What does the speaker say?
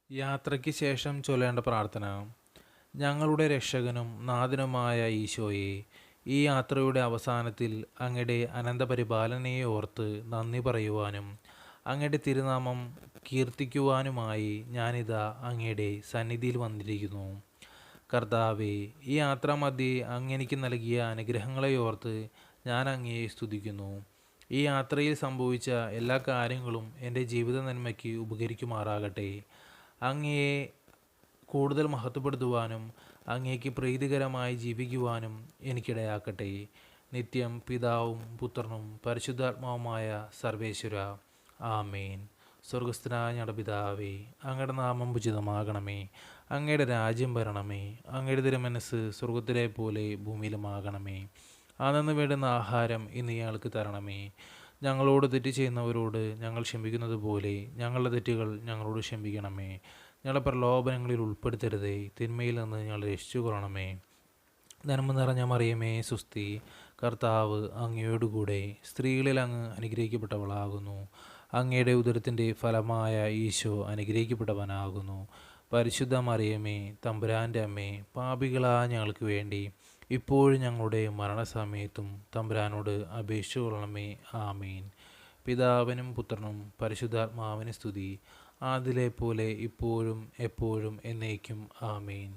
യാത്രയ്ക്ക് ശേഷം ചൊല്ലേണ്ട പ്രാർത്ഥന. ഞങ്ങളുടെ രക്ഷകനും നാഥനുമായ ഈശോയെ, ഈ യാത്രയുടെ അവസാനത്തിൽ അങ്ങയുടെ അനന്തപരിപാലനയെ ഓർത്ത് നന്ദി പറയുവാനും അങ്ങയുടെ തിരുനാമം കീർത്തിക്കുവാനുമായി ഞാനിതാ അങ്ങയുടെ സന്നിധിയിൽ വന്നിരിക്കുന്നു. കർത്താവേ, ഈ യാത്രാമധ്യേ അങ്ങ് എനിക്ക് നൽകിയ അനുഗ്രഹങ്ങളെ ഓർത്ത് ഞാൻ അങ്ങയെ സ്തുതിക്കുന്നു. ഈ യാത്രയിൽ സംഭവിച്ച എല്ലാ കാര്യങ്ങളും എൻ്റെ ജീവിത നന്മയ്ക്ക് ഉപകരിക്കുമാറാകട്ടെ. അങ്ങയെ കൂടുതൽ മഹത്വപ്പെടുത്തുവാനും അങ്ങേക്ക് പ്രീതികരമായി ജീവിക്കുവാനും എനിക്കിടയാക്കട്ടെ. നിത്യം പിതാവും പുത്രനും പരിശുദ്ധാത്മാവുമായ സർവേശ്വര, ആമേൻ. സ്വർഗസ്ഥനായ ഞങ്ങളുടെ പിതാവേ, അങ്ങയുടെ നാമം ഉചിതമാകണമേ. അങ്ങയുടെ രാജ്യം വരണമേ. അങ്ങയുടെ തിരുമനസ്സ് സ്വർഗത്തിലെ പോലെ ഭൂമിയിലുമാകണമേ. അന്നു വേണ്ടുന്ന ആഹാരം ഇന്ന് ഞങ്ങൾക്ക് തരണമേ. ഞങ്ങളോട് തെറ്റ് ചെയ്യുന്നവരോട് ഞങ്ങൾ ക്ഷമിക്കുന്നത് പോലെ ഞങ്ങളുടെ തെറ്റുകൾ ഞങ്ങളോട് ക്ഷമിക്കണമേ. ഞങ്ങളുടെ പ്രലോഭനങ്ങളിൽ ഉൾപ്പെടുത്തരുതേ, തിന്മയിൽ നിന്ന് ഞങ്ങൾ രക്ഷിച്ചു കൊള്ളണമേ. നന്മ നിറഞ്ഞ മറിയമേ സുസ്തി, കർത്താവ് അങ്ങയോടുകൂടെ സ്ത്രീകളിൽ അങ്ങ് അനുഗ്രഹിക്കപ്പെട്ടവളാകുന്നു. അങ്ങയുടെ ഉദരത്തിൻ്റെ ഫലമായ ഈശോ അനുഗ്രഹിക്കപ്പെട്ടവനാകുന്നു. പരിശുദ്ധ മറിയമേ, തമ്പുരാൻ്റെ അമ്മേ, പാപികളായ ഞങ്ങൾക്ക് വേണ്ടി ഇപ്പോഴും ഞങ്ങളുടെ മരണസമയത്തും തമ്പുരാനോട് അപേക്ഷിച്ചു കൊള്ളണമേ. ആമീൻ. പിതാവിനും പുത്രനും പരിശുദ്ധാത്മാവിന് സ്തുതി, ആദിലെ പോലെ ഇപ്പോഴും എപ്പോഴും എന്നേക്കും. ആമീൻ.